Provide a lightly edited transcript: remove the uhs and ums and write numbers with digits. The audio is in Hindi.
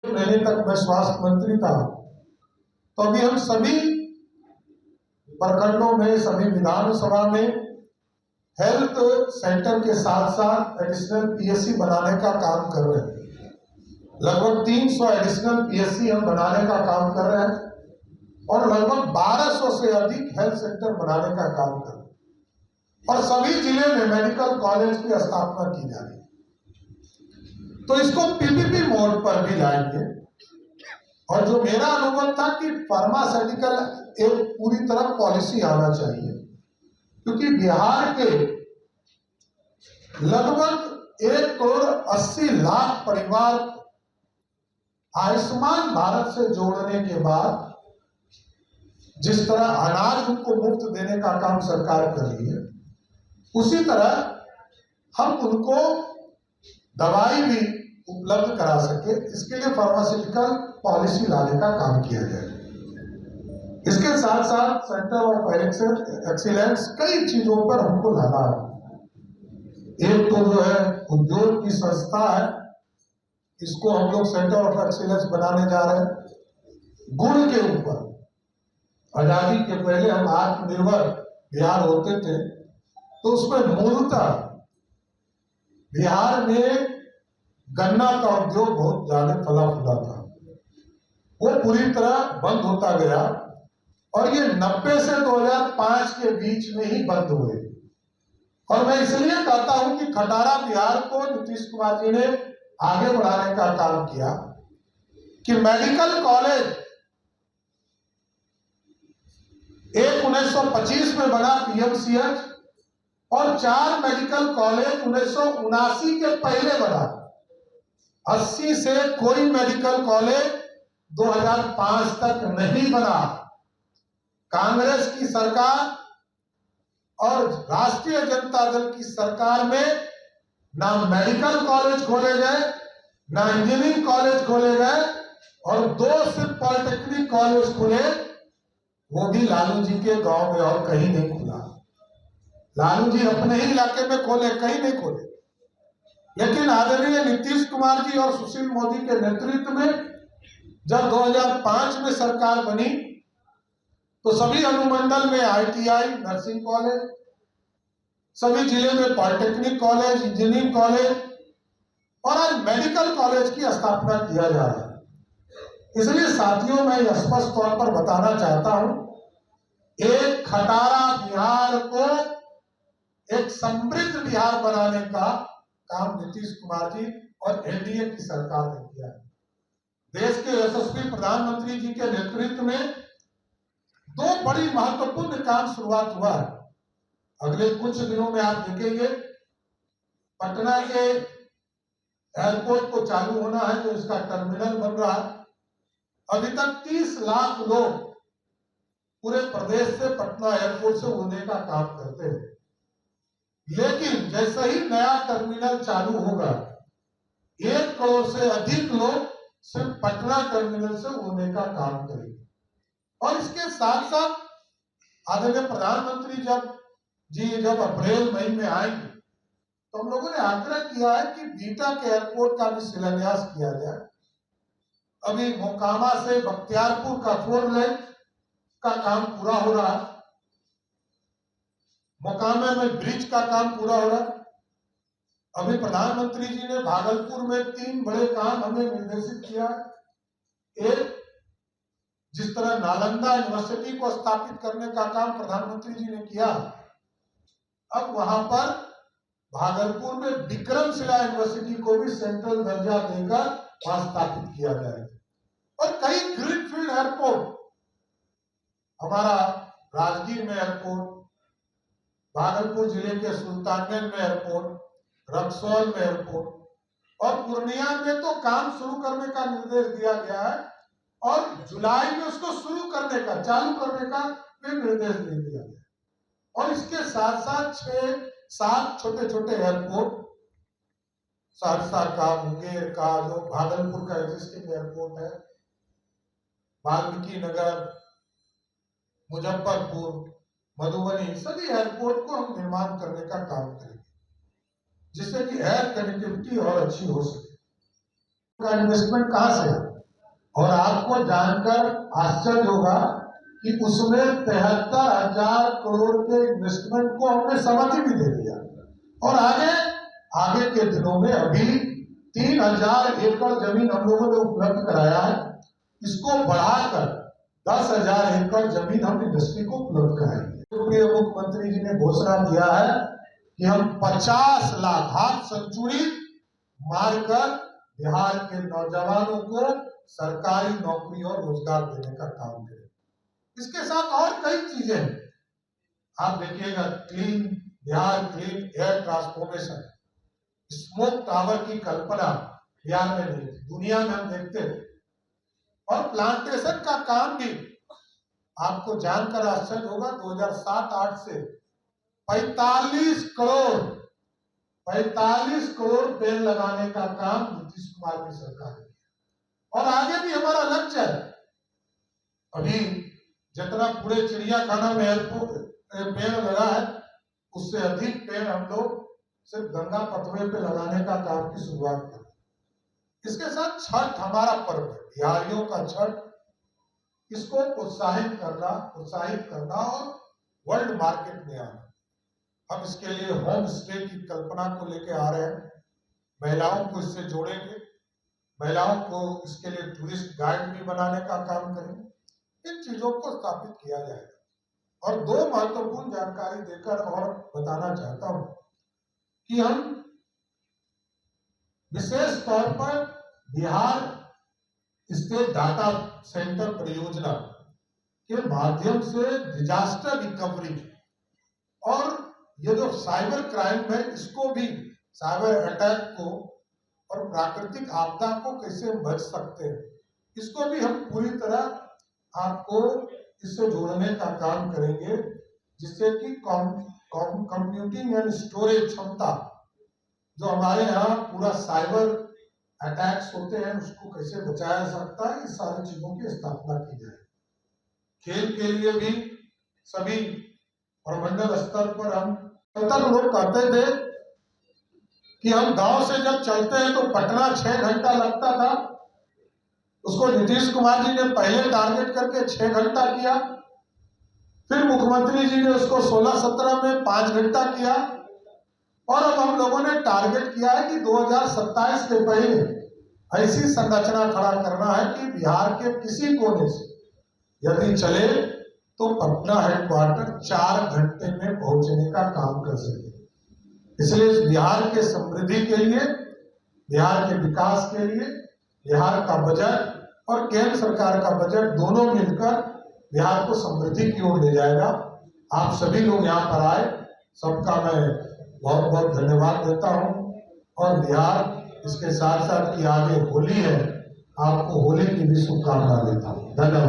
महीने तक मैं स्वास्थ्य मंत्री था, तो अभी हम सभी प्रखंडों में, सभी विधानसभा में हेल्थ सेंटर के साथ साथ एडिशनल पीएससी बनाने का काम कर रहे हैं। लगभग 300 एडिशनल पीएससी हम बनाने का काम कर रहे हैं और लगभग 1200 से अधिक हेल्थ सेंटर बनाने का काम कर रहे हैं और सभी जिले में मेडिकल कॉलेज की स्थापना की जा रही है। तो इसको पीपीपी मोड पर भी लाएंगे और जो मेरा अनुभव था कि फार्मास्यूटिकल एक पूरी तरह पॉलिसी आना चाहिए, क्योंकि बिहार के लगभग 1,80,00,000 परिवार आयुष्मान भारत से जोड़ने के बाद जिस तरह अनाज उनको मुफ्त देने का काम सरकार कर रही है, उसी तरह हम उनको दवाई भी उपलब्ध करा सके, इसके लिए फार्मास्यूटिकल पॉलिसी लाने का काम किया जाए। इसके साथ साथ सेंटर ऑफ एक्सीलेंस कई चीजों पर हमको लाना है। एक तो जो है उद्योग की संस्था है, इसको हम लोग सेंटर ऑफ एक्सीलेंस बनाने जा रहे हैं। गुड़ के ऊपर आजादी के पहले हम आत्मनिर्भर बिहार होते थे, तो उसमें मूलतः बिहार में गन्ना का उद्योग बहुत ज्यादा फला फूला था, वो पूरी तरह बंद होता गया और ये 90 से 2005 के बीच में ही बंद हुए। और मैं इसलिए कहता हूं कि खटारा बिहार को नीतीश कुमार जी ने आगे बढ़ाने का काम किया कि मेडिकल कॉलेज एक 1925 में बना पीएमसीएच और 4 मेडिकल कॉलेज 1979 के पहले बना। 80 से कोई मेडिकल कॉलेज 2005 तक नहीं बना। कांग्रेस की सरकार और राष्ट्रीय जनता दल की सरकार में ना मेडिकल कॉलेज खोले गए, ना इंजीनियरिंग कॉलेज खोले गए और 2 सिर्फ पॉलिटेक्निक कॉलेज खुले, वो भी लालू जी के गांव में और कहीं नहीं खुला। लालू जी अपने ही इलाके में खोले, कहीं नहीं खोले। लेकिन आदरणीय नीतीश कुमार जी और सुशील मोदी के नेतृत्व में जब 2005 में सरकार बनी, तो सभी अनुमंडल में आईटीआई, नर्सिंग कॉलेज, सभी जिले में पॉलिटेक्निक कॉलेज, इंजीनियरिंग कॉलेज और आज मेडिकल कॉलेज की स्थापना किया जा रहा है। इसलिए साथियों, मैं स्पष्ट तौर पर बताना चाहता हूं, एक खटारा बिहार को एक समृद्ध बिहार बनाने का काम नीतीश कुमार जी और एनडीए की सरकार ने किया है। देश के यशस्वी प्रधानमंत्री जी के नेतृत्व में 2 बड़ी महत्वपूर्ण काम शुरुआत हुआ है। अगले कुछ दिनों में आप देखेंगे पटना के एयरपोर्ट को चालू होना है, जो इसका टर्मिनल बन रहा है। अभी तक 30 लाख लोग पूरे प्रदेश से पटना एयरपोर्ट से उड़ने का काम करते हैं, लेकिन जैसे ही नया टर्मिनल चालू होगा, 1 करोड़ से अधिक लोग सिर्फ पटना टर्मिनल से उड़ने का काम करेंगे। और इसके साथ साथ आदरणीय प्रधानमंत्री जब अप्रैल मई में आएंगे, तो हम लोगों ने आग्रह किया है कि बीटा के एयरपोर्ट का भी शिलान्यास किया जाए। अभी मोकामा से बख्तियारपुर का 4 लेन का काम पूरा हो रहा है, मोकामा में ब्रिज का काम पूरा हो रहा है। अभी प्रधानमंत्री जी ने भागलपुर में 3 बड़े काम हमें निर्देशित किया है। एक, जिस तरह नालंदा यूनिवर्सिटी को स्थापित करने का काम प्रधानमंत्री जी ने किया, अब वहां पर भागलपुर में विक्रमशिला यूनिवर्सिटी को भी सेंट्रल दर्जा देकर वहां स्थापित किया जाए। और कई ग्रीनफील्ड एयरपोर्ट, हमारा राजगीर में एयरपोर्ट, भागलपुर जिले के सुल्तानगंज में एयरपोर्ट, रक्सौल में एयरपोर्ट और पूर्णिया में तो काम शुरू करने का निर्देश दिया गया है और जुलाई में उसको शुरू करने का, चालू करने का भी निर्देश दे दिया गया। और इसके साथ साथ 6-7 छोटे छोटे एयरपोर्ट, सहरसा का, मुंगेर का, जो भागलपुर का एग्जिस्टिंग एयरपोर्ट है, वाल्मीकि नगर, मुजफ्फरपुर, मधुबनी, सभी एयरपोर्ट को हम निर्माण करने का काम करेंगे, जिससे कि एयर कनेक्टिविटी और अच्छी हो सके। का इन्वेस्टमेंट कहां से है? और आपको जानकर आश्चर्य होगा कि उसमें 73,000 करोड़ के इन्वेस्टमेंट को हमने सहमति भी दे दिया और आगे के दिनों में अभी 3,000 एकड़ जमीन हम लोगों ने उपलब्ध कराया है। इसको बढ़ाकर 10,000 एकड़ जमीन हम इंडस्ट्री को उपलब्ध कराएंगे। मुख्यमंत्री जी ने घोषणा किया है कि हम 50 लाख हाफ सेंचुरी मारकर बिहार के नौजवानों को सरकारी नौकरी और रोजगार देने का काम करें। इसके साथ और कई चीजें हैं। आप देखिएगा, clean Bihar, clean air transformation, smoke tower की कल्पना बिहार में नहीं थी, दुनिया में हम देखते थे। और प्लांटेशन का काम भी आपको जानकर आश्चर्य होगा, 2007-8 से 45 करोड़ पेड़ लगाने का काम नीतीश कुमार की सरकार ने किया। और आगे भी हमारा लक्ष्य है, अभी जितना पूरे चिड़ियाखाना में पेड़ लगा है उससे अधिक पेड़ हम लोग सिर्फ गंगा पथवे पे लगाने का काम की शुरुआत करें। इसके साथ छठ हमारा पर्व है, बिहारियों का छठ, इसको प्रोत्साहित करना और वर्ल्ड मार्केट में आना। हम इसके लिए होम स्टे की कल्पना को लेके आ रहे हैं, महिलाओं को इससे जोड़ेंगे, महिलाओं को इसके लिए टूरिस्ट गाइड भी बनाने का काम करेंगे। इन चीजों को स्थापित किया जाएगा। और दो महत्वपूर्ण जानकारी देकर और बताना चाहता हूं कि हम विशेष तौर पर बिहार स्टेट डाटा सेंटर परियोजना के माध्यम से डिजास्टर रिकवरी और ये जो साइबर क्राइम है, इसको भी, साइबर अटैक को और प्राकृतिक आपदा को कैसे बच सकते हैं, इसको भी हम पूरी तरह आपको इससे जोड़ने का काम करेंगे, जिससे कि कंप्यूटिंग एंड स्टोरेज क्षमता, जो हमारे यहाँ पूरा साइबर अटैक्स होते हैं उसको कैसे बचाया जा सकता है, इस सारी चीजों की स्थापना की जाए। खेल के लिए भी सभी प्रमंडल स्तर पर हम लोग कहते थे कि हम गांव से जब चलते हैं तो पटना 6 घंटा लगता था, उसको नीतीश कुमार जी ने पहले टारगेट करके 6 घंटा किया, फिर मुख्यमंत्री जी ने उसको 16-17 में 5 घंटा किया, और अब हम लोगों ने टारगेट किया है कि 2027 के पहले ऐसी संरचना खड़ा करना है कि बिहार के किसी कोने से यदि चले तो पटना हेडक्वार्टर 4 घंटे में पहुंचने का काम कर सके। इसलिए बिहार के समृद्धि के लिए, बिहार के विकास के लिए बिहार का बजट और केंद्र सरकार का बजट दोनों मिलकर बिहार को समृद्धि की ओर ले जाएगा। आप सभी लोग यहाँ पर आए, सबका मैं बहुत बहुत धन्यवाद देता हूँ। और बिहार इसके साथ साथ की आगे होली है, आपको होली की भी शुभकामना देता हूँ। धन्यवाद।